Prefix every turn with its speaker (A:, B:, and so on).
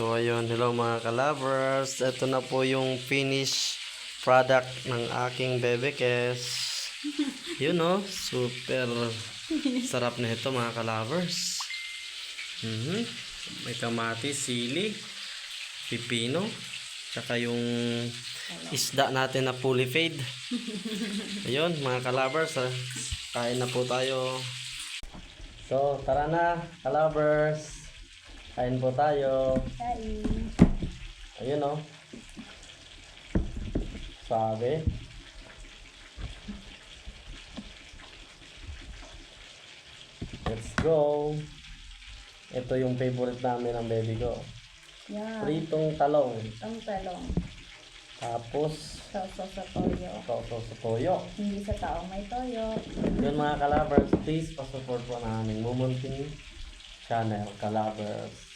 A: So ayun, hello mga ka-lovers. Ito na po yung finish product ng aking bebekes. Yun no, super sarap na ito mga ka-lovers. May kamatis, sili, pipino, tsaka yung isda natin na fully fade. Ayun mga ka-lovers, kain na po tayo. So tara na ka-lovers. Kain po tayo.
B: Kain.
A: Ayun o. Sabi. Let's go. Ito yung favorite namin ng baby ko.
B: Yan.
A: Pritong talong.
B: Ang talong.
A: Tapos,
B: Sausaw sa toyo.
A: sausaw sa toyo.
B: Hindi sa taong may toyo.
A: Yun mga ka-lovers, please pasupport po na aming Mumunting channel, ka-lovers.